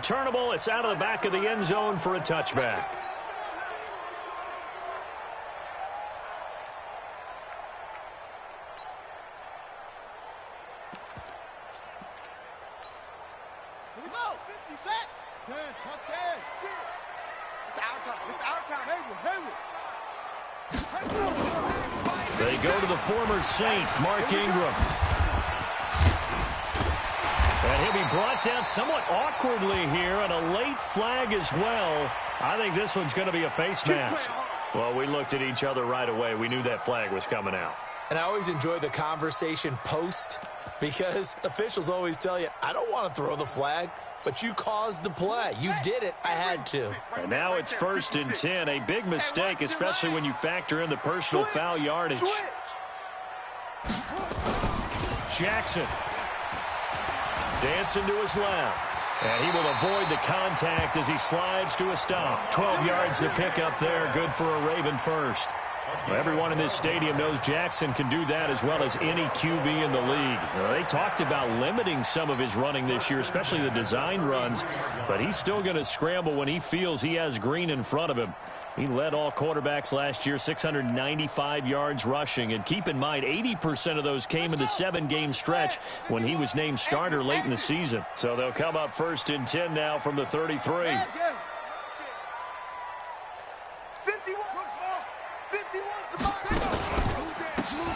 returnable. It's out of the back of the end zone for a touchback. They go to the former Saint, Mark Ingram. And he'll be brought down somewhat awkwardly here, and a late flag as well. I think this one's going to be a face mask. Well, we looked at each other right away. We knew that flag was coming out. And I always enjoy the conversation post, because officials always tell you, I don't want to throw the flag, but you caused the play. You did it. I had to. And now it's 1st and 10. A big mistake, especially when you factor in the personal foul yardage. Jackson. Dancing to his left. And he will avoid the contact as he slides to a stop. 12 yards to pick up there. Good for a Raven first. Well, everyone in this stadium knows Jackson can do that as well as any QB in the league. They talked about limiting some of his running this year, especially the design runs, but he's still going to scramble when he feels he has green in front of him. He led all quarterbacks last year, 695 yards rushing. And keep in mind, 80% of those came in the 7-game stretch when he was named starter late in the season. So they'll come up 1st and 10 now from the 33.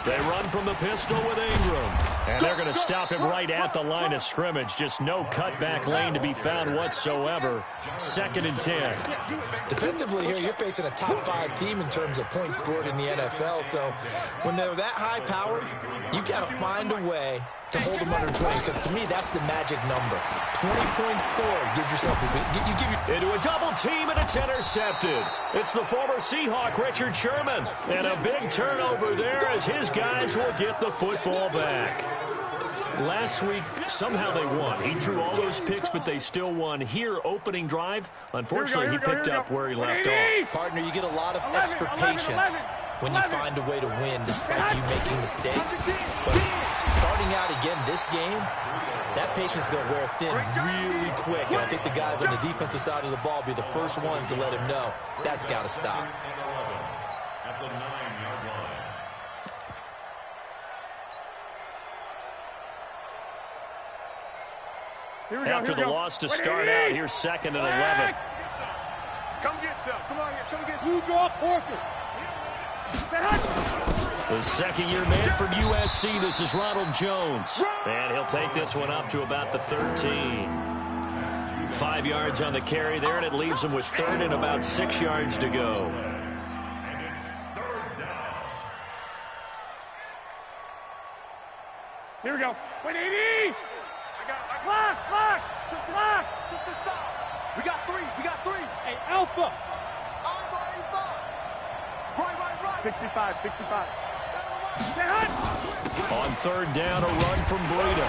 They run from the pistol with Ingram. And they're going to stop him right at the line of scrimmage. Just no cutback lane to be found whatsoever. 2nd and 10. Defensively here, you're facing a top-5 team in terms of points scored in the NFL. So when they're that high-powered, you got to find a way to hold them under 20, because to me, that's the magic number. 20 points scored gives yourself into a double team, and it's intercepted. It's the former Seahawk, Richard Sherman. And a big turnover there as his guys will get the football back. Last week, somehow they won. He threw all those picks, but they still won. Here, opening drive, unfortunately, he picked up where he left off. Partner, you get a lot of extra patience when you find a way to win despite you making mistakes. But starting out again this game, that patience is going to wear thin really quick. And I think the guys on the defensive side of the ball will be the first ones to let him know that's got to stop. After the loss to start out, here's 2nd and 11. Come get some. Come on here. Come get some. Who draw Porkers? The second-year man from USC, this is Ronald Jones. And he'll take this one up to about the 13. 5 yards on the carry there, and it leaves him with 3rd and about 6 yards to go. Here we go. 180! Block! We got 3. Hey, Alpha! 65. On 3rd down, a run from Breida.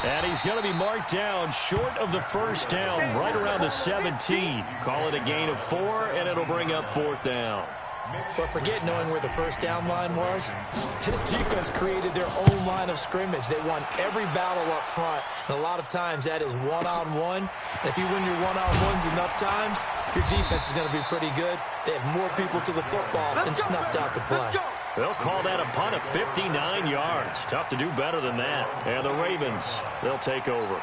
And he's going to be marked down short of the 1st down, right around the 17. Call it a gain of 4, and it'll bring up 4th down. But forget knowing where the 1st down line was. This defense created their own line of scrimmage. They won every battle up front, and a lot of times that is one-on-one. And if you win your one-on-ones enough times, your defense is going to be pretty good. They have more people to the football and snuffed out the play. They'll call that a punt of 59 yards. Tough to do better than that. And the Ravens, they'll take over.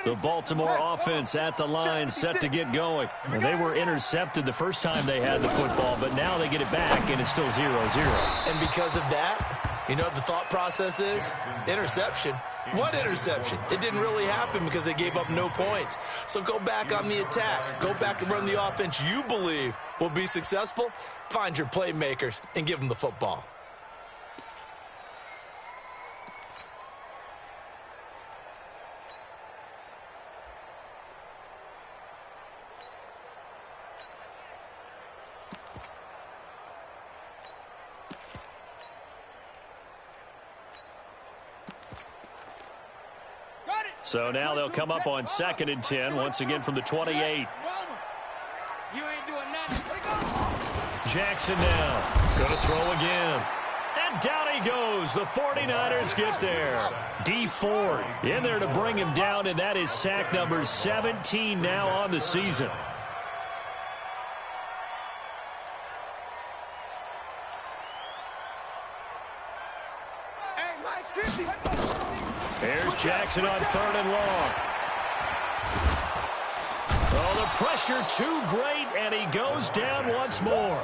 The Baltimore offense at the line, set to get going. And they were intercepted the first time they had the football, but now they get it back, and it's still 0-0. And because of that, you know what the thought process is? Interception. What interception? It didn't really happen because they gave up no points. So go back on the attack. Go back and run the offense you believe will be successful. Find your playmakers and give them the football. So now they'll come up on 2nd and 10, once again from the 28. You ain't doing nothing. Jackson now. Going to throw again. And down he goes. The 49ers get there. D Ford in there to bring him down, and that is sack number 17 now on the season. Here's Jackson on 3rd and long. Oh, the pressure too great, and he goes down once more.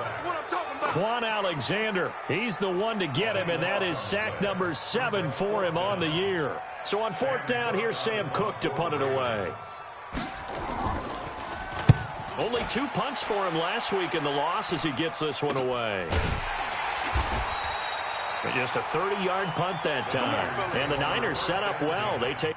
Quan Alexander, he's the one to get him, and that is sack number 7 for him on the year. So on 4th down, here's Sam Cook to punt it away. Only 2 punts for him last week in the loss as he gets this one away. But just a 30-yard punt that time. And the Niners set up well. They take...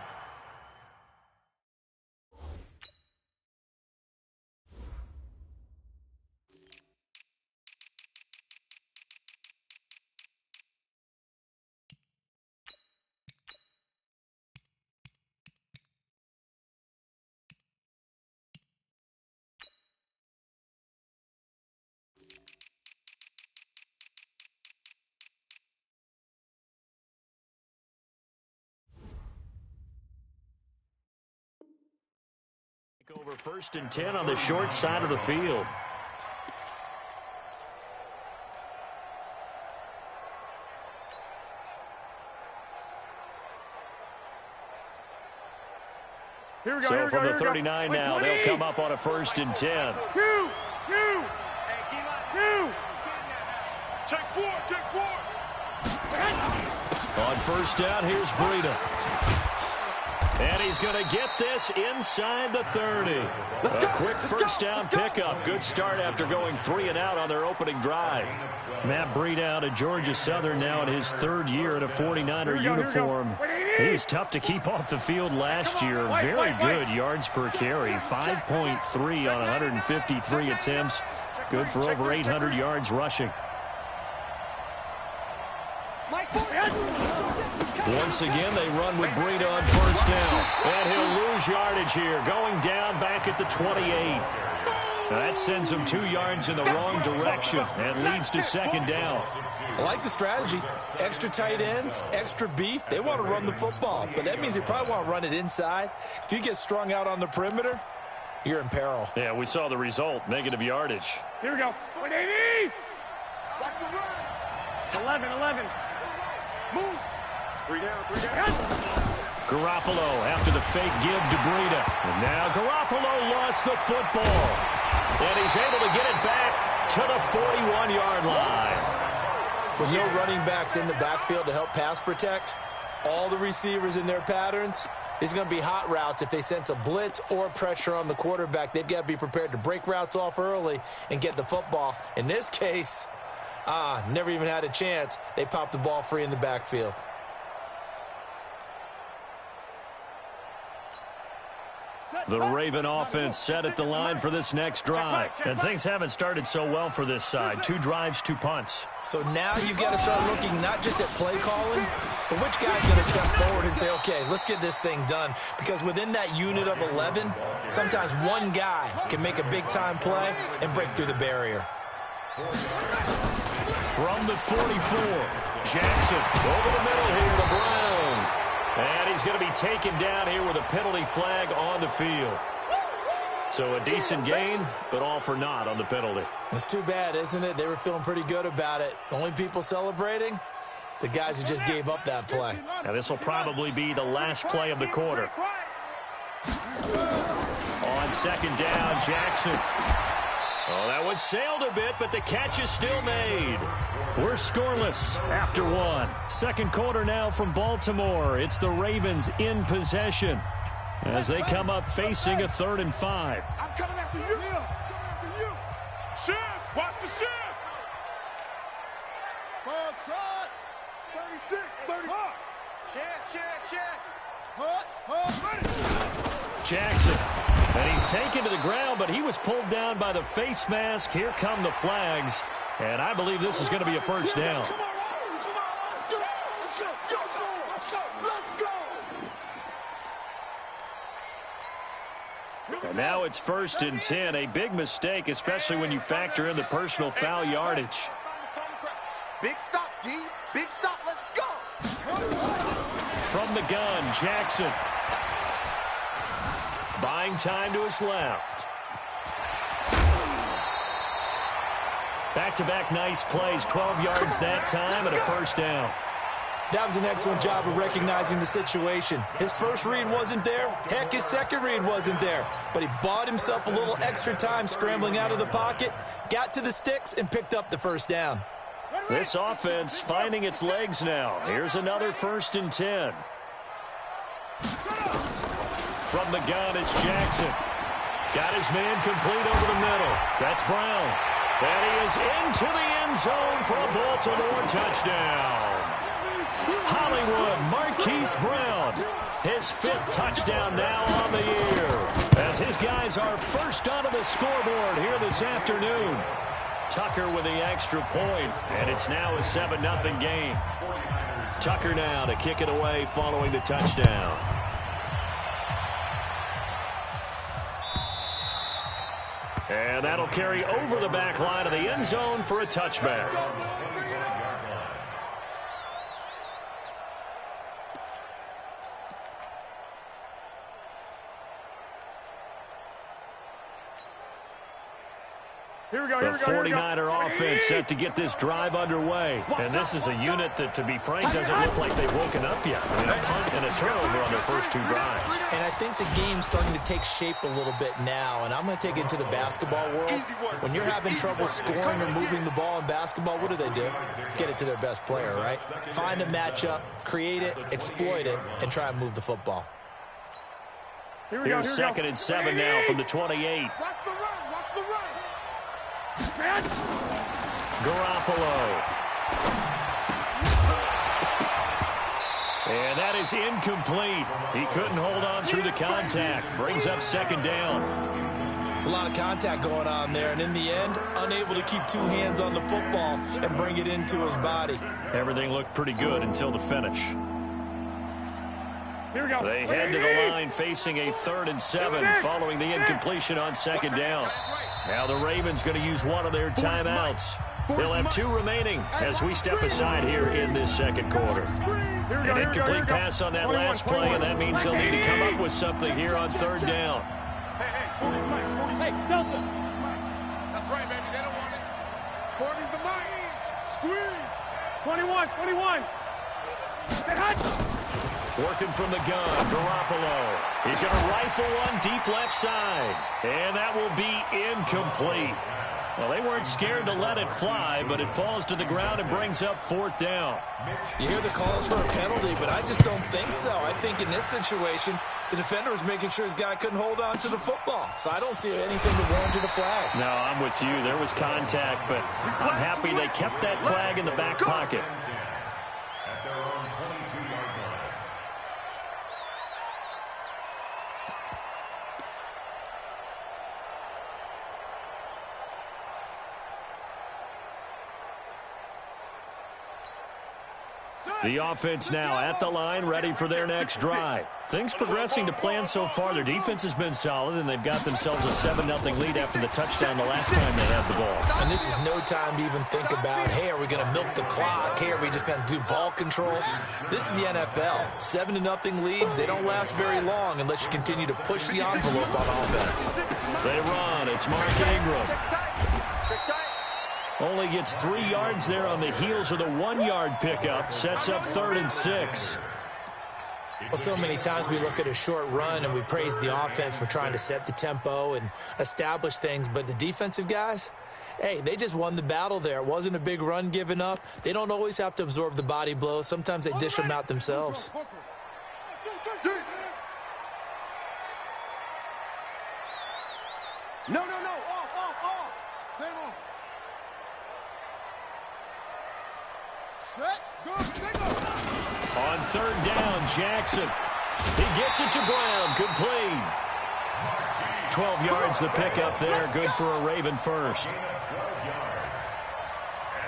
over 1st and 10 on the short side of the field. So from the 39 now, they'll come up on a 1st and 10. Two. Check 4. On 1st down, here's Breida. And he's going to get this inside the 30. A quick 1st down pickup. Good start after going 3 and out on their opening drive. Matt Breida out of Georgia Southern now in his 3rd year in a 49er uniform. He was tough to keep off the field last year. Very good yards per carry. 5.3 on 153 attempts. Good for over 800 yards rushing. Once again, they run with Breida on 1st down. And he'll lose yardage here, going down back at the 28. That sends him 2 yards in the wrong direction and leads to 2nd down. I like the strategy. Extra tight ends, extra beef. They want to run the football, but that means they probably want to run it inside. If you get strung out on the perimeter, you're in peril. Yeah, we saw the result, negative yardage. Here we go. 180. 11. Move. 3 down. Garoppolo after the fake give to Breida. And now Garoppolo lost the football. And he's able to get it back to the 41-yard line. With no running backs in the backfield to help pass protect, all the receivers in their patterns, these are going to be hot routes. If they sense a blitz or pressure on the quarterback, they've got to be prepared to break routes off early and get the football. In this case, never even had a chance. They popped the ball free in the backfield. The Raven offense set at the line for this next drive. And things haven't started so well for this side. 2 drives, 2 punts. So now you've got to start looking not just at play calling, but which guy's going to step forward and say, okay, let's get this thing done. Because within that unit of 11, sometimes one guy can make a big-time play and break through the barrier. From the 44, Jackson over the middle here to Brown. And he's going to be taken down here with a penalty flag on the field. So a decent gain, but all for naught on the penalty. It's too bad, isn't it? They were feeling pretty good about it. Only people celebrating, the guys who just gave up that play. Now this will probably be the last play of the quarter. On 2nd down, Jackson. Oh, that one sailed a bit, but the catch is still made. We're scoreless after 1. 2nd quarter now from Baltimore. It's the Ravens in possession as they come up facing a 3rd and 5. I'm coming after you. Shift. Watch the shift. Ball trot. 36, 35. Check. Jackson. And he's taken to the ground, but he was pulled down by the face mask. Here come the flags. And I believe this is going to be a 1st down. Let's go. And now it's 1st and 10. A big mistake, especially when you factor in the personal foul yardage. Big stop, D. Big stop. Let's go. From the gun, Jackson. Buying time to his left. Back-to-back nice plays. 12 yards that time and a 1st down. That was an excellent job of recognizing the situation. His first read wasn't there. Heck, his second read wasn't there. But he bought himself a little extra time scrambling out of the pocket, got to the sticks, and picked up the 1st down. This offense finding its legs now. Here's another 1st and 10. From the gun, it's Jackson. Got his man complete over the middle. That's Brown. And he is into the end zone for a Baltimore touchdown. Hollywood Marquise Brown, his 5th touchdown now on the year, as his guys are first onto the scoreboard here this afternoon. Tucker with the extra point, and it's now a 7-0 game. Tucker now to kick it away following the touchdown. And that'll carry over the back line of the end zone for a touchback. Here we go, The 49er offense set to get this drive underway. And this is a unit that, to be frank, doesn't look like they've woken up yet. I mean, a punt and a turnover on their first 2 drives. And I think the game's starting to take shape a little bit now. And I'm going to take it to the basketball world. When you're having trouble scoring or moving the ball in basketball, what do? Get it to their best player, right? Find a matchup, create it, exploit it, and try and move the football. Here's 2nd and 7 now from the 28. Watch the run. Watch the run. Garoppolo. And that is incomplete. He couldn't hold on through the contact. Brings up 2nd down. It's a lot of contact going on there, and in the end, unable to keep 2 hands on the football and bring it into his body. Everything looked pretty good until the finish. Here we go. They head to the line facing a 3rd and 7 following the incompletion on 2nd down. Now the Ravens going to use one of their timeouts. They'll have 2 remaining as we step aside here in this 2nd quarter. An incomplete pass on that last play, and that means they'll need to come up with something here on 3rd down. Hey, Delta. That's right, baby. They don't want it. 40's the mic. Squeeze. 21. Working from the gun, Garoppolo. He's going to rifle one deep left side. And that will be incomplete. Well, they weren't scared to let it fly, but it falls to the ground and brings up 4th down. You hear the calls for a penalty, but I just don't think so. I think in this situation, the defender was making sure his guy couldn't hold on to the football. So I don't see anything to warrant a flag. No, I'm with you. There was contact, but I'm happy they kept that flag in the back pocket. The offense now at the line, ready for their next drive. Things progressing to plan so far. Their defense has been solid, and they've got themselves a 7-0 lead after the touchdown the last time they had the ball. And this is no time to even think about, hey, are we going to milk the clock? Hey, are we just going to do ball control? This is the NFL. 7-0 leads, they don't last very long unless you continue to push the envelope on offense. They run. It's Mark Ingram. Only gets 3 yards there on the heels of the 1-yard pickup. Sets up 3rd and 6. Well, so many times we look at a short run and we praise the offense for trying to set the tempo and establish things. But the defensive guys, hey, they just won the battle there. It wasn't a big run given up. They don't always have to absorb the body blows. Sometimes they dish them out themselves. No. Off. Same off. Set. Go. On 3rd down, Jackson. He gets it to Brown. Complete. 12 yards the pickup there. Good for a Raven first.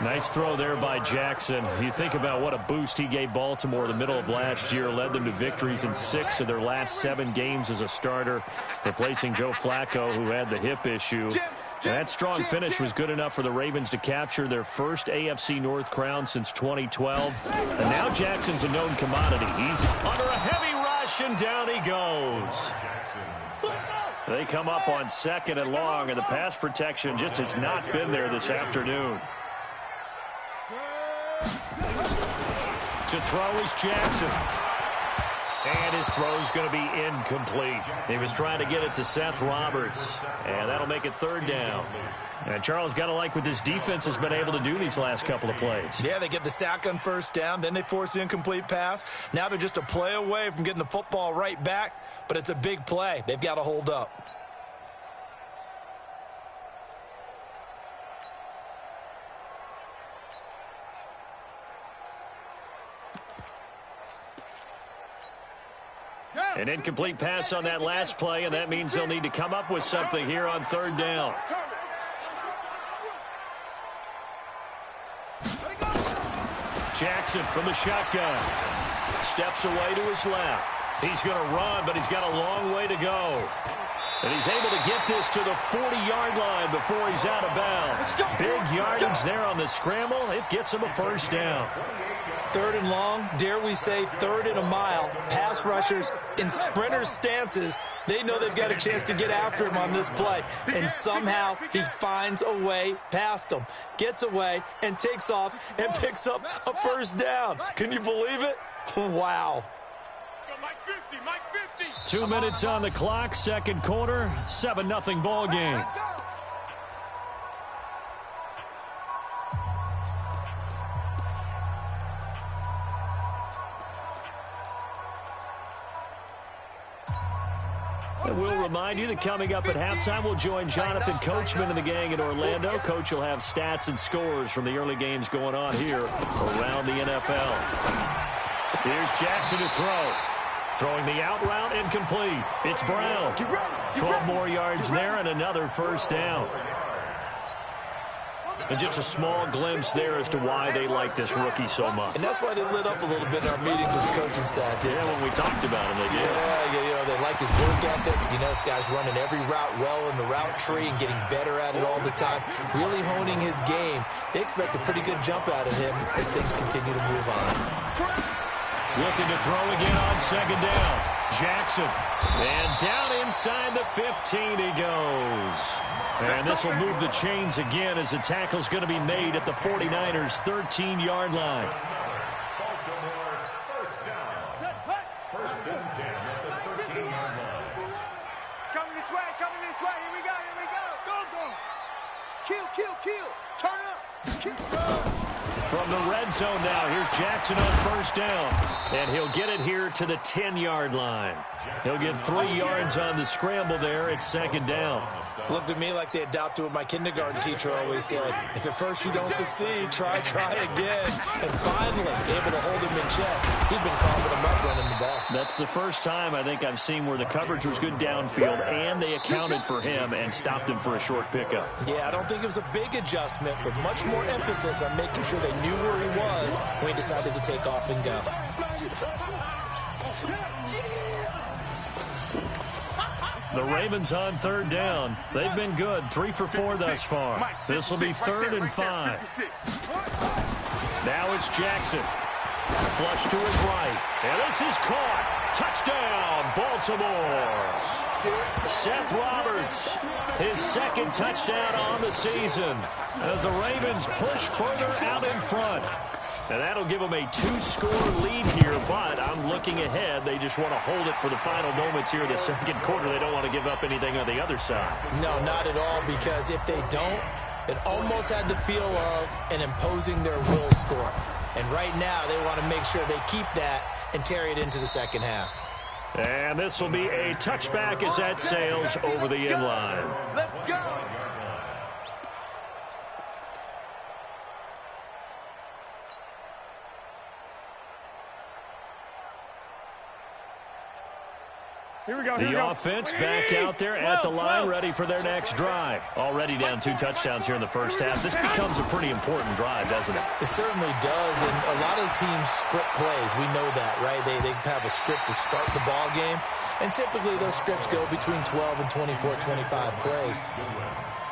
Nice throw there by Jackson. You think about what a boost he gave Baltimore in the middle of last year, led them to victories in 6 of their last 7 games as a starter, replacing Joe Flacco, who had the hip issue. And that strong finish was good enough for the Ravens to capture their first AFC North crown since 2012. And now Jackson's a known commodity. He's under a heavy rush, and down he goes. They come up on 2nd and long, and the pass protection just has not been there this afternoon. To throw is Jackson. And his throw's going to be incomplete. He was trying to get it to Seth Roberts. And that'll make it 3rd down. And Charles, got to like what this defense has been able to do these last couple of plays. Yeah, they get the sack on 1st down. Then they force the incomplete pass. Now they're just a play away from getting the football right back. But it's a big play. They've got to hold up. An incomplete pass on that last play, and that means they'll need to come up with something here on 3rd down. Jackson from the shotgun. Steps away to his left. He's going to run, but he's got a long way to go. And he's able to get this to the 40-yard line before he's out of bounds. Big yardage there on the scramble. It gets him a 1st down. 3rd and long, dare we say 3rd and a mile. Pass rushers in sprinter stances, they know they've got a chance to get after him on this play. And somehow he finds a way past him, gets away and takes off and picks up a 1st down. Can you believe it? Wow. 2 minutes on the clock, 2nd quarter, 7-0 ball game. And we'll remind you that coming up at halftime, we'll join Jonathan Coachman and the gang in Orlando. Coach will have stats and scores from the early games going on here around the NFL. Here's Jackson to throw. Throwing the out route, incomplete. It's Brown. 12 more yards there and another 1st down. And just a small glimpse there as to why they like this rookie so much. And that's why they lit up a little bit in our meetings with the coaching staff. Yeah, when we talked about him, they did. Yeah, you know, they like his work ethic. You know, this guy's running every route well in the route tree and getting better at it all the time, really honing his game. They expect a pretty good jump out of him as things continue to move on. Looking to throw again on 2nd down. Jackson. And down inside the 15 he goes. And this will move the chains again as the tackle's going to be made at the 49ers' 13-yard line. First and 10 at the 13-yard line. It's coming this way, Here we go. Go. Kill. Turn up. Kill. From the red zone now, here's Jackson on 1st down. And he'll get it here to the 10-yard line. He'll get 3 yards on the scramble there. It's 2nd down. Looked at me like they adopted what my kindergarten teacher always said. If at first you don't succeed, try again. And finally, able to hold him in check. He'd been carving him up running the ball. That's the first time I think I've seen where the coverage was good downfield and they accounted for him and stopped him for a short pickup. Yeah, I don't think it was a big adjustment, but much more emphasis on making sure they knew where he was when he decided to take off and go. The Ravens on 3rd down. They've been good, 3 for 4 thus far. This will be 3rd and 5. Now it's Jackson. Flush to his right. And this is caught. Touchdown, Baltimore. Seth Roberts, his 2nd touchdown on the season as the Ravens push further out in front. And that'll give them a 2-score lead here, but I'm looking ahead. They just want to hold it for the final moments here in the 2nd quarter. They don't want to give up anything on the other side. No, not at all, because if they don't, it almost had the feel of an imposing their will score. And right now, they want to make sure they keep that and carry it into the 2nd half. And this will be a touchback as that sails over the end line. Let's go. The offense back out there at the line, ready for their next drive. Already down 2 touchdowns here in the first half. This becomes a pretty important drive, doesn't it? It certainly does, and a lot of teams script plays. We know that, right? They have a script to start the ball game, and typically those scripts go between 12 and 24, 25 plays.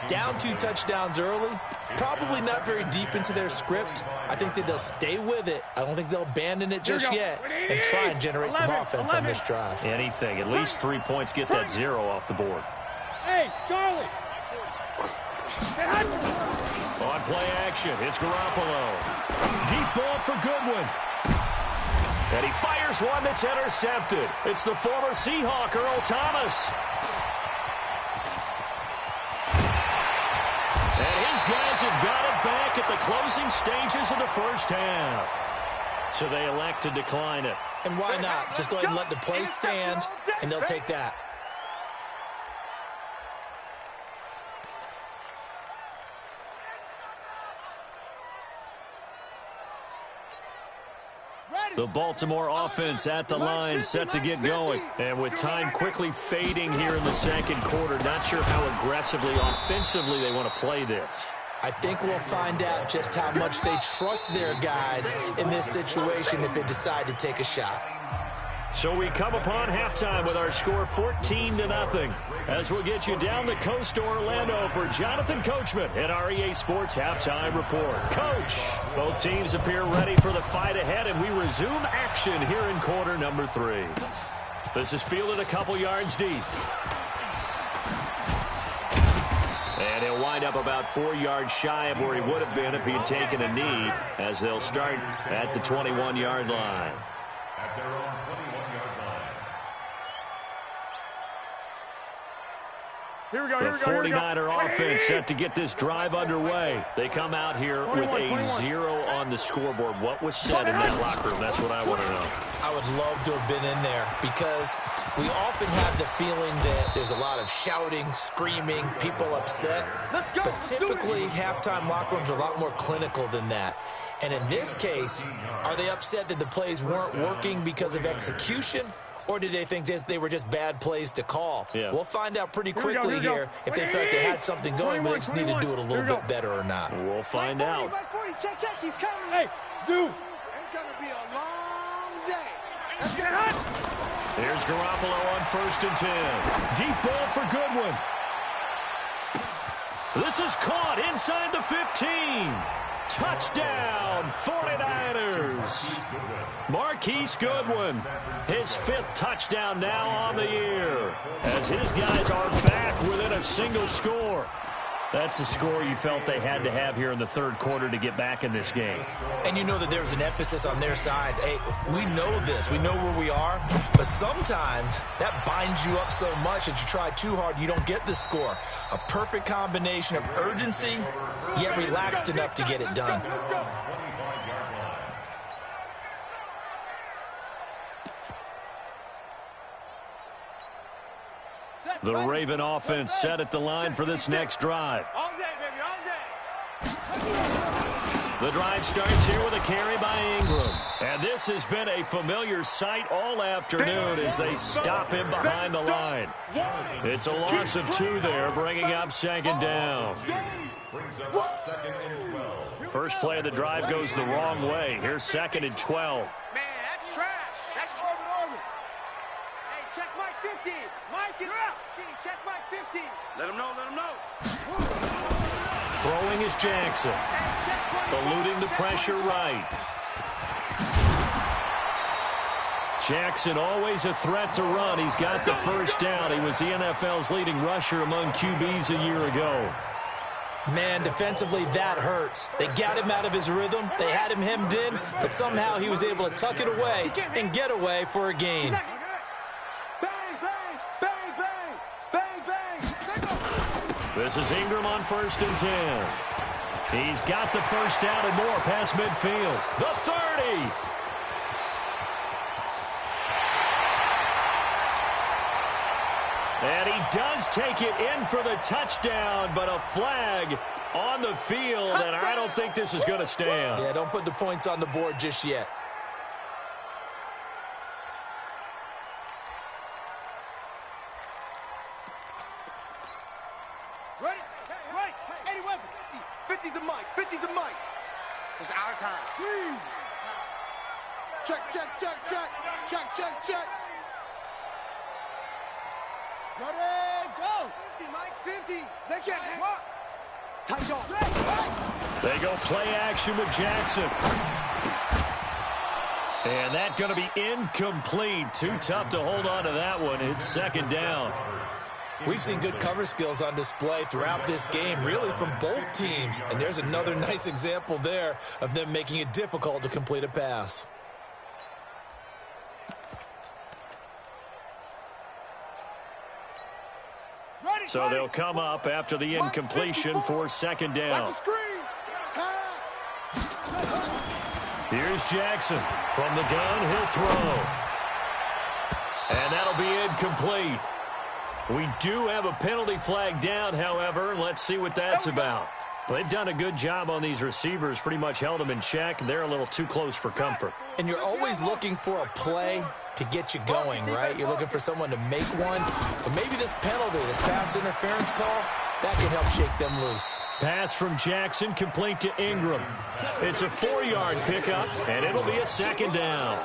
Down 2 touchdowns early, probably not very deep into their script. I think that they'll stay with it. I don't think they'll abandon it just yet and try and generate some offense on this drive. Anything. At least 3 points, get that 0 off the board. Hey, Charlie. On play action, it's Garoppolo. Deep ball for Goodwin. And he fires one that's intercepted. It's the former Seahawk, Earl Thomas. Guys have got it back at the closing stages of the first half. So they elect to decline it. And why not? Just go ahead and let the play stand, and they'll take that. The Baltimore offense at the line, set to get going. And with time quickly fading here in the second quarter, not sure how aggressively, offensively they want to play this. I think we'll find out just how much they trust their guys in this situation if they decide to take a shot. So we come upon halftime with our score 14-0. As we'll get you down the coast to Orlando for Jonathan Coachman at our EA Sports Halftime Report. Coach, both teams appear ready for the fight ahead, and we resume action here in quarter number 3. This is fielded a couple yards deep. And he'll wind up about 4 yards shy of where he would have been if he had taken a knee, as they'll start at the 21-yard line. At their own 21-yard line. Here we go, the 49er offense set to get this drive underway. They come out here with a 0 on the scoreboard. What was said in that locker room? That's what I want to know. I would love to have been in there because we often have the feeling that there's a lot of shouting, screaming, people upset. But typically, halftime locker rooms are a lot more clinical than that. And in this case, are they upset that the plays weren't working because of execution? Or did they think they were just bad plays to call? Yeah. We'll find out pretty quickly here if they thought they had something going, but they just need to do it a little bit better or not. We'll find out. Check, he's coming. Hey, Zoo. It's going to be a long day. Let's get hot. Here's Garoppolo on 1st and 10. Deep ball for Goodwin. This is caught inside the 15. Touchdown, 49ers. Marquise Goodwin, his 5th touchdown now on the year, as his guys are back within a single score. That's a score you felt they had to have here in the 3rd quarter to get back in this game. And you know that there's an emphasis on their side. Hey, we know this. We know where we are. But sometimes that binds you up so much that you try too hard, you don't get the score. A perfect combination of urgency, yet relaxed enough to get it done. The Raven offense set at the line for this next drive. All day, baby, all day. The drive starts here with a carry by Ingram. And this has been a familiar sight all afternoon as they stop him behind the line. It's a loss of 2 there, bringing up 2nd down. Brings up 2nd and 12. First play of the drive goes the wrong way. Here's 2nd and 12. Man, that's trash. That's Orbit. Hey, check Mike 50. Mike, get up. Check Mike 50. Let him know. Throwing is Jackson. Eluding the pressure right. Jackson always a threat to run. He's got the first down. He was the NFL's leading rusher among QBs a year ago. Man, defensively, that hurts. They got him out of his rhythm. They had him hemmed in, but somehow he was able to tuck it away and get away for a gain. This is Ingram on 1st and 10. He's got the first down and more past midfield. The 30. And he does take it in for the touchdown, but a flag on the field, and I don't think this is going to stand. Yeah, don't put the points on the board just yet. Ready? Right. 80 weapons. 50 to Mike. 50 to Mike. It's our time. Scream. Check, check, check, check. Check, check, check. Ready, go. 50, Mike's 50. They can't hang up. Tight off. They go play action with Jackson. And that's going to be incomplete. Too tough to hold on to that one. It's second down. We've seen good cover skills on display throughout this game, really from both teams. And there's another nice example there of them making it difficult to complete a pass. So they'll come up after the incompletion for second down. Here's Jackson. From the gun, he'll throw. And that'll be incomplete. We do have a penalty flag down, however. Let's see what that's about. They've done a good job on these receivers, pretty much held them in check. They're a little too close for comfort. And you're always looking for a play to get you going, right? You're looking for someone to make one. But maybe this penalty, this pass interference call, that can help shake them loose. Pass from Jackson, complete to Ingram. It's a 4-yard pickup, and it'll be a second down.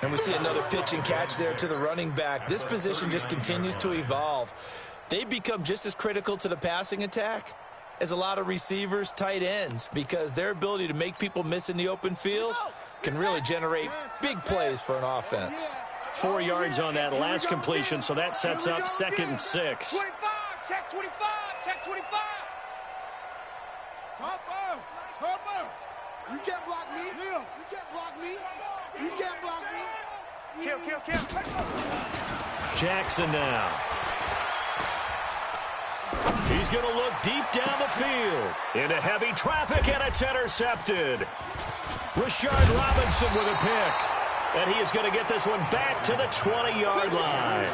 And we see another pitch and catch there to the running back. This position just continues to evolve. They become just as critical to the passing attack as a lot of receivers, tight ends, because their ability to make people miss in the open field can really generate big plays for an offense. 4 yards on that last completion, so that sets up 2nd and 6. 25, check 25, check 25. Topper, Topper. You can't block me. You can't block me. You can't block me. Kill, kill, kill. Jackson now. He's going to look deep down the field. Into heavy traffic, and it's intercepted. Rashard Robinson with a pick. And he is going to get this one back to the 20-yard line.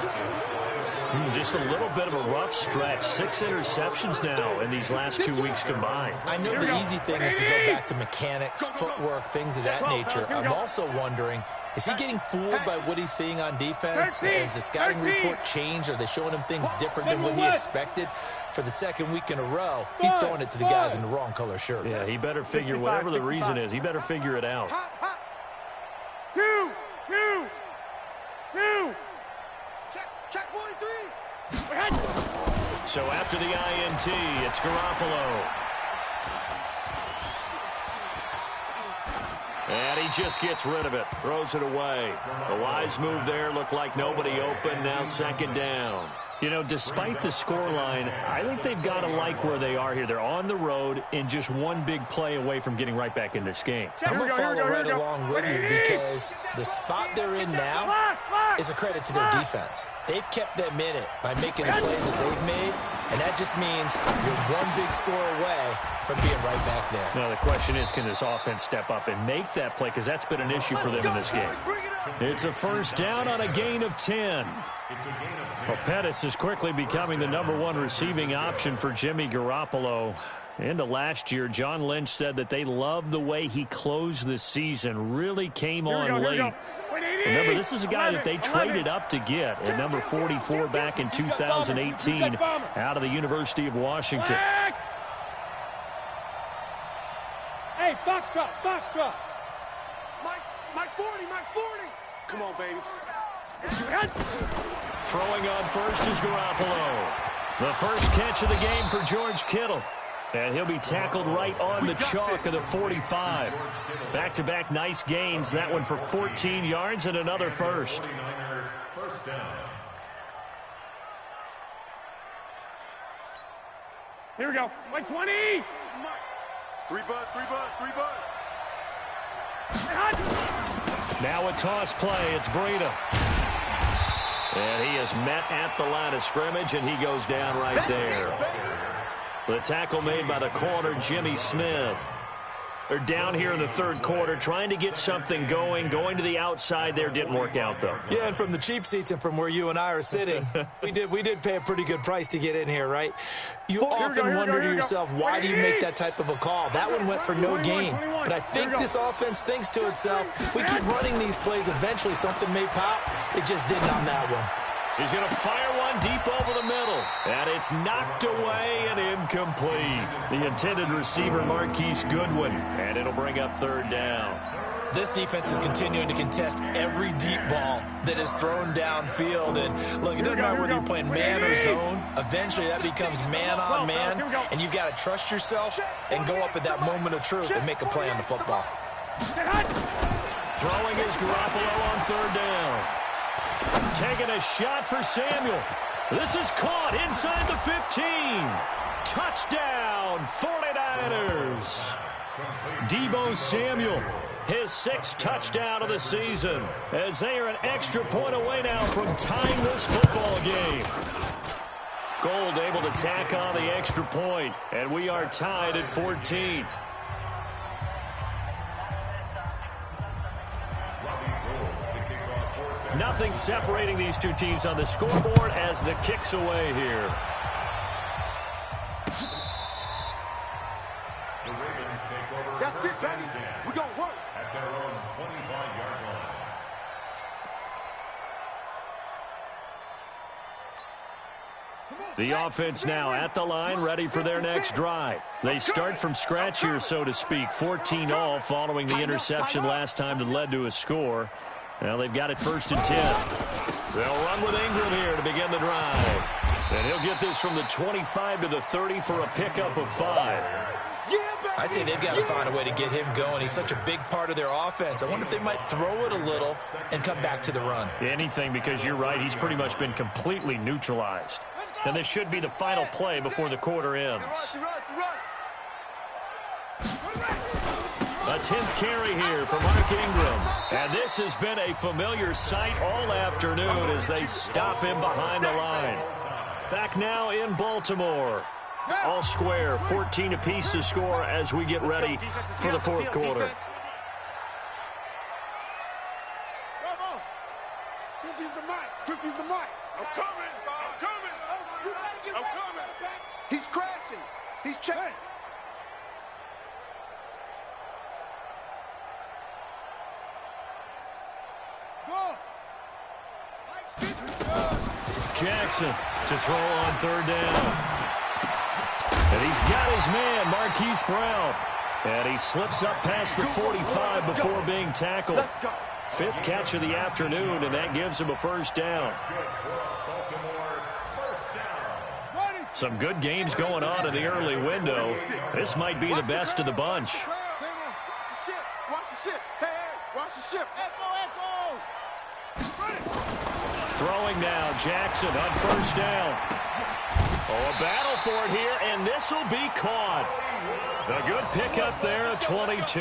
Just a little bit of a rough stretch. 6 interceptions now in these last 2 weeks combined. I know the easy thing is to go back to mechanics, footwork, things of that nature. I'm also wondering, is he getting fooled by what he's seeing on defense? Has the scouting report changed? Are they showing him things different than what he expected? For the second week in a row, he's throwing it to the guys in the wrong color shirts. Yeah, he better figure, whatever the reason is, he better figure it out. 2, 2, 2. Check 43. So after the INT, it's Garoppolo. And he just gets rid of it, throws it away. A wise move there, looked like nobody open, now second down. You know, despite the scoreline, I think they've got to like where they are here. They're on the road and just one big play away from getting right back in this game. I'm going to follow right along with you because the spot they're in now is a credit to their defense. They've kept them in it by making the plays that they've made, and that just means you're one big score away from being right back there. Now, the question is, can this offense step up and make that play? Because that's been an issue for them in this game. It's a first down on a gain of 10. Well, Pettis is quickly becoming the #1 receiving option for Jimmy Garoppolo. Into last year, John Lynch said that they loved the way he closed the season, really came on late. Remember, this is a guy that they traded up to get at number 44 back in 2018 out of the University of Washington. Hey, Foxtrot, Foxtrot. My 40, my 40. Come on, baby. Throwing on first is Garoppolo. The first catch of the game for George Kittle. And he'll be tackled right on the chalk of the 45. Back-to-back nice gains. That one for 14 yards and another first. Here we go. My 20. 3 butt, 3 butt, 3 butt. Now a toss play. It's Breida. And he is met at the line of scrimmage, and he goes down right there. The tackle made by the corner, Jimmy Smith. They're down here in the third quarter, trying to get something going to the outside there. Didn't work out, though. Yeah, and from the cheap seats and from where you and I are sitting, we did pay a pretty good price to get in here, right? You often wonder to yourself, why do you make that type of a call? That one went for no gain. But I think this offense thinks to itself, if we keep running these plays, eventually something may pop. It just didn't on that one. He's going to fire one deep over the middle. And it's knocked away and incomplete. The intended receiver, Marquise Goodwin, and it'll bring up third down. This defense is continuing to contest every deep ball that is thrown downfield. And look, it doesn't matter whether you're playing man or zone. Eventually, that becomes man on man, and you've got to trust yourself and go up at that moment of truth and make a play on the football. Throwing is Garoppolo on third down. Taking a shot for Samuel. This is caught inside the 15. Touchdown, 49ers. Deebo Samuel, his 6th touchdown of the season, as they are an extra point away now from tying this football game. Gold able to tack on the extra point, and we are tied at 14. Nothing separating these two teams on the scoreboard as the kick's away here. The Ravens take over. That's it, baby. We're going to work. At their own 25-yard line. The offense now at the line, ready for their next drive. They start from scratch here, so to speak, 14-all following the interception last time that led to a score. Now they've got it 1st and 10. They'll run with Ingram here to begin the drive. And he'll get this from the 25 to the 30 for a pickup of 5. I'd say they've got to find a way to get him going. He's such a big part of their offense. I wonder if they might throw it a little and come back to the run. Anything, because you're right, he's pretty much been completely neutralized. And this should be the final play before the quarter ends. A 10th carry here for Mark Ingram. And this has been a familiar sight all afternoon as they stop him behind the line. Back now in Baltimore. All square, 14 apiece to score as we get ready for the 4th quarter. 50's the mic. 50's the mic. I'm coming. I'm coming. I'm coming. He's crashing. He's checking. Jackson to throw on third down. And he's got his man, Marquise Brown. And he slips up past the 45 before being tackled. 5th catch of the afternoon, and that gives him a 1st down. Some good games going on in the early window. This might be the best of the bunch. Watch the ship. Hey, watch the ship. Echo. Throwing now, Jackson on 1st down. Oh, a battle for it here, and this will be caught. A good pickup there at 22.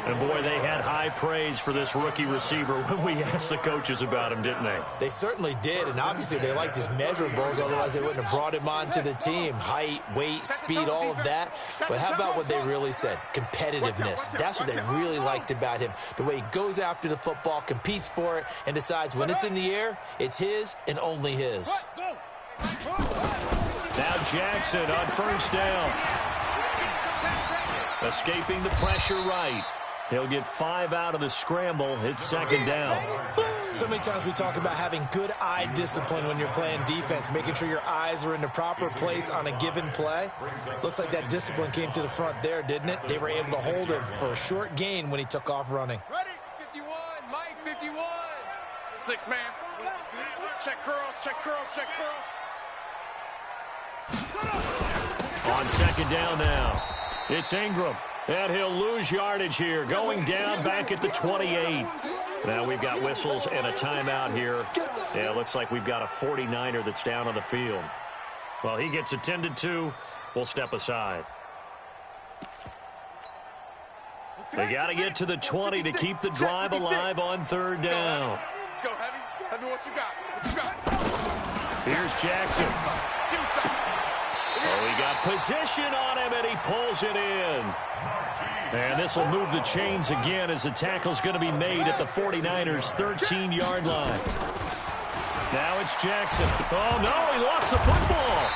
And, boy, they had high praise for this rookie receiver when we asked the coaches about him, didn't they? They certainly did, and obviously they liked his measurables, otherwise they wouldn't have brought him onto the team. Height, weight, speed, all of that. But how about what they really said? Competitiveness. That's what they really liked about him. The way he goes after the football, competes for it, and decides when it's in the air, it's his and only his. Now Jackson on 1st down. Escaping the pressure right. He'll get 5 out of the scramble. It's 2nd down. So many times we talk about having good eye discipline when you're playing defense, making sure your eyes are in the proper place on a given play. Looks like that discipline came to the front there, didn't it? They were able to hold him for a short gain when he took off running. Ready? 51, Mike, 51. 6 man. Check curls, check curls, check curls. On 2nd down now. It's Ingram. And he'll lose yardage here, going down back at the 28. Now we've got whistles and a timeout here. Yeah, it looks like we've got a 49er that's down on the field. Well, he gets attended to. We'll step aside. They got to get to the 20 to keep the drive alive on 3rd down. Let's go, Heavy. Heavy, what you got? What you got? Here's Jackson. Give me something. Oh, he got position on him, and he pulls it in. And this will move the chains again as the tackle's going to be made at the 49ers' 13-yard line. Now it's Jackson. Oh, no, he lost the football.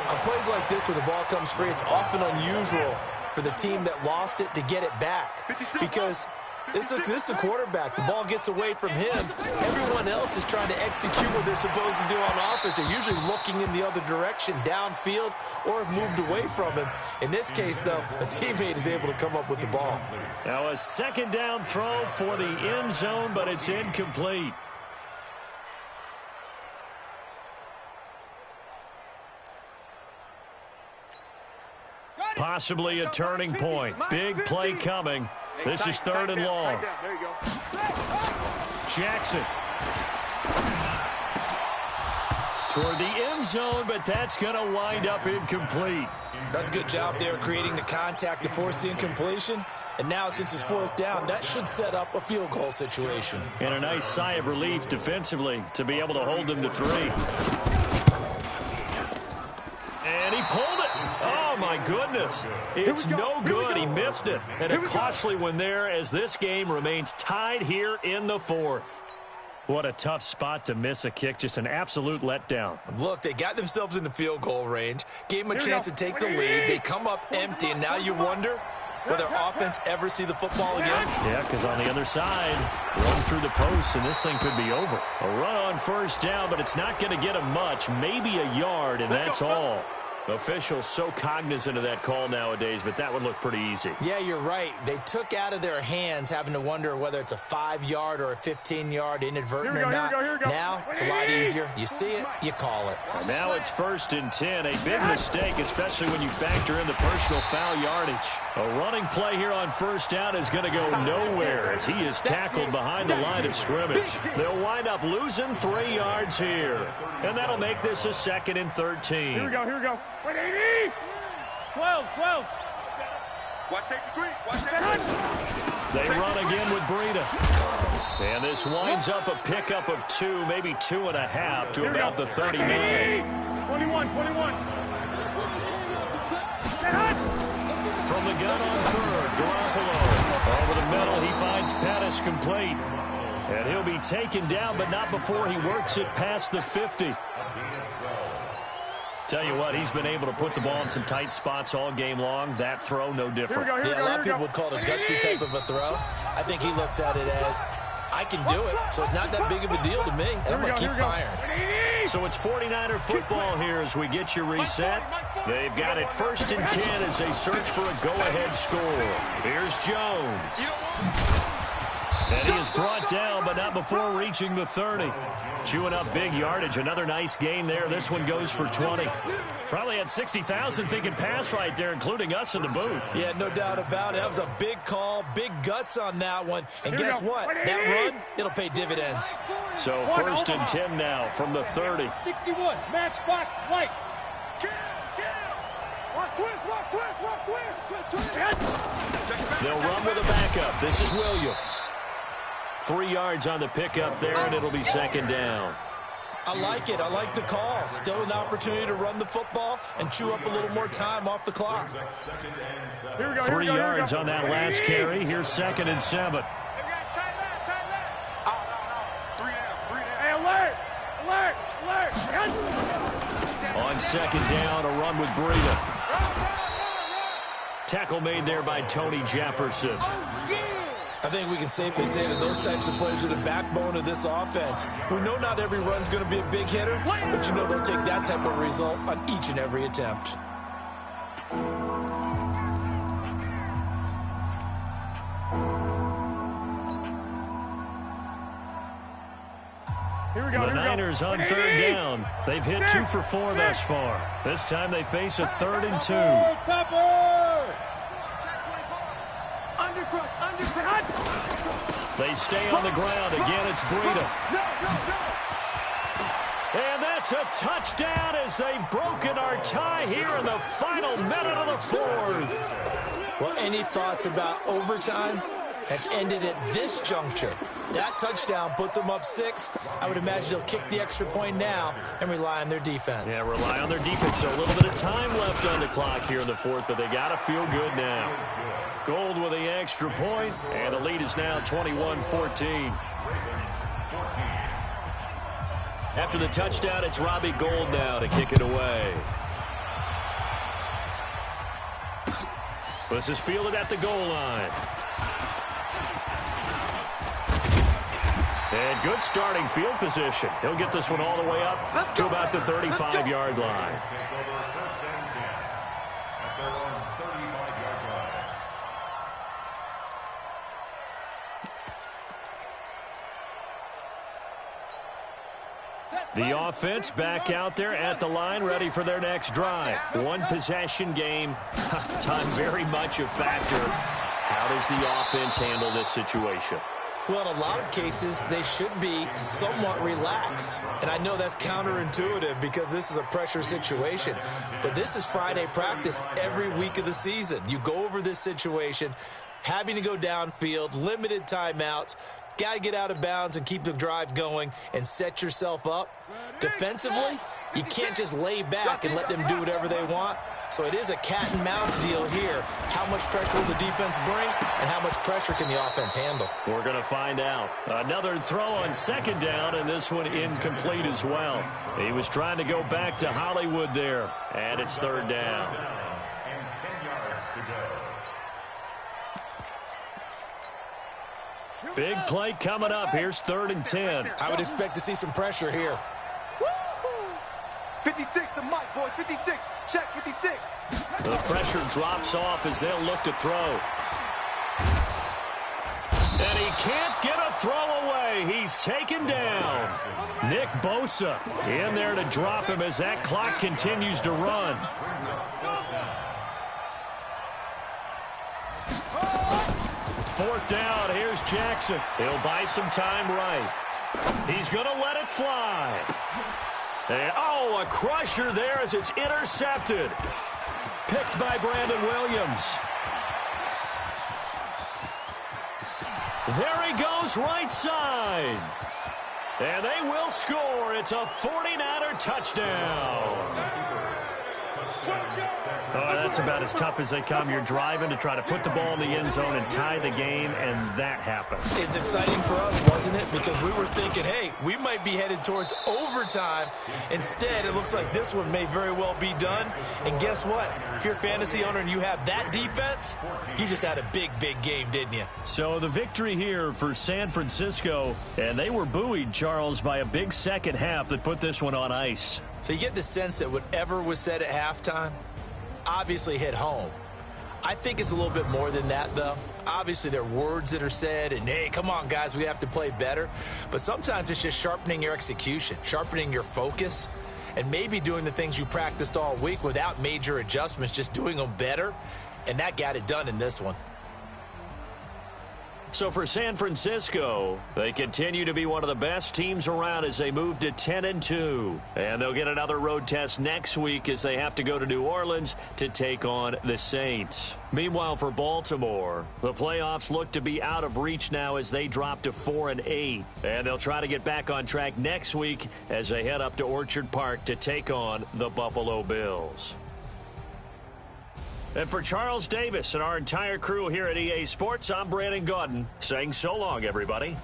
On plays like this where the ball comes free, it's often unusual for the team that lost it to get it back, because This is a quarterback. The ball gets away from him. Everyone else is trying to execute what they're supposed to do on offense. They're usually looking in the other direction, downfield, or have moved away from him. In this case, though, a teammate is able to come up with the ball. Now a second down throw for the end zone, but it's incomplete. Possibly a turning point. Big play coming. This is 3rd and long. Jackson. Toward the end zone, but that's going to wind up incomplete. That's a good job there creating the contact to force the incompletion. And now, since it's 4th down, that should set up a field goal situation. And a nice sigh of relief defensively to be able to hold them to 3. And he pulled it. Oh, my goodness. It's no good. He missed it. And a costly one there as this game remains tied here in the 4th. What a tough spot to miss a kick. Just an absolute letdown. Look, they got themselves in the field goal range, gave them a chance to take the lead. They come up empty, and now you wonder, will their offense ever see the football again? Yeah, because on the other side, run through the post, and this thing could be over. A run on 1st down, but it's not going to get them much. Maybe a yard, and that's all. Officials so cognizant of that call nowadays, but that would look pretty easy. Yeah, you're right. They took out of their hands having to wonder whether it's a 5-yard or a 15-yard inadvertent or not. Now, it's a lot easier. You see it, you call it. And now it's 1st and 10. A big mistake, especially when you factor in the personal foul yardage. A running play here on 1st down is going to go nowhere as he is tackled behind the line of scrimmage. They'll wind up losing 3 yards here. And that'll make this a 2nd and 13. Here we go. 180. 12. Watch safety 3. Watch safety 3. They run again with Breida. And this winds up a pickup of 2, maybe 2.5 to about the 39. 21. From the gun on 3rd, Garoppolo. Over the middle, he finds Pettis complete. And he'll be taken down, but not before he works it past the 50. Tell you what, he's been able to put the ball in some tight spots all game long. That throw, no different. Yeah, a lot of people would call it a gutsy type of a throw. I think he looks at it as, I can do it, so it's not that big of a deal to me, and I'm going to keep firing. So it's 49er football here as we get you reset. They've got it 1st and 10 as they search for a go-ahead score. Here's Jones. And he is brought down, but not before reaching the 30. Chewing up big yardage. Another nice gain there. This one goes for 20. Probably had 60,000 thinking pass right there, including us in the booth. Yeah, no doubt about it. That was a big call, big guts on that one. And guess what? That run, it'll pay dividends. So 1st and 10 now from the 30. 61. Matchbox lights. Watch twist. They'll run with a backup. This is Williams. 3 yards on the pickup there, and it'll be 2nd down. I like it. I like the call. Still an opportunity to run the football and chew up a little more time off the clock. 3 yards on that last carry. Here's 2nd and 7. Hey, alert! On 2nd down, a run with Breida. Tackle made there by Tony Jefferson. I think we can safely say that those types of players are the backbone of this offense. We know not every run's going to be a big hitter, but you know they'll take that type of result on each and every attempt. The Niners on 3rd down. They've hit 2 for 4 thus far. This time they face a 3rd and 2. They stay on the ground. Again, it's Breida. And that's a touchdown as they've broken our tie here in the final minute of the 4th. Well, any thoughts about overtime have ended at this juncture? That touchdown puts them up 6. I would imagine they'll kick the extra point now and rely on their defense. Yeah, rely on their defense. So a little bit of time left on the clock here in the 4th, but they got to feel good now. Gold with the extra point, and the lead is now 21-14. After the touchdown, it's Robbie Gould now to kick it away. This is fielded at the goal line. And good starting field position. He'll get this one all the way up to about the 35-yard line. Take over first and 10 at their own 35-yard line. The offense back out there at the line, ready for their next drive. One possession game. Time very much a factor. How does the offense handle this situation? Well, in a lot of cases, they should be somewhat relaxed. And I know that's counterintuitive because this is a pressure situation. But this is Friday practice every week of the season. You go over this situation, having to go downfield, limited timeouts, got to get out of bounds and keep the drive going and set yourself up. Defensively, you can't just lay back and let them do whatever they want. So it is a cat and mouse deal here. How much pressure will the defense bring and how much pressure can the offense handle? We're going to find out. Another throw on second down, and this one incomplete as well. He was trying to go back to Hollywood there, and it's third down. And 10 yards to go. Big play coming up. Here's 3rd and 10. I would expect to see some pressure here. 56 to Mike, boys. 56. Check 56. The pressure drops off as they'll look to throw. And he can't get a throw away. He's taken down. Nick Bosa in there to drop him as that clock continues to run. Fourth down. Here's Jackson. He'll buy some time right. He's going to let it fly. And, a crusher there as it's intercepted. Picked by Brandon Williams. There he goes, right side. And they will score. It's a 49er touchdown. Oh, that's about as tough as they come. You're driving to try to put the ball in the end zone and tie the game, and that happens. It's exciting for us, wasn't it? Because we were thinking, hey, we might be headed towards overtime. Instead, it looks like this one may very well be done. And guess what? If you're a fantasy owner and you have that defense, you just had a big, big game, didn't you? So the victory here for San Francisco, and they were buoyed, Charles, by a big second half that put this one on ice. So you get the sense that whatever was said at halftime obviously hit home. I think it's a little bit more than that, though. Obviously, there are words that are said, and, hey, come on, guys, we have to play better. But sometimes it's just sharpening your execution, sharpening your focus, and maybe doing the things you practiced all week without major adjustments, just doing them better, and that got it done in this one. So for San Francisco, they continue to be one of the best teams around as they move to 10-2. And they'll get another road test next week as they have to go to New Orleans to take on the Saints. Meanwhile, for Baltimore, the playoffs look to be out of reach now as they drop to 4-8. And they'll try to get back on track next week as they head up to Orchard Park to take on the Buffalo Bills. And for Charles Davis and our entire crew here at EA Sports, I'm Brandon Gaudin saying so long, everybody.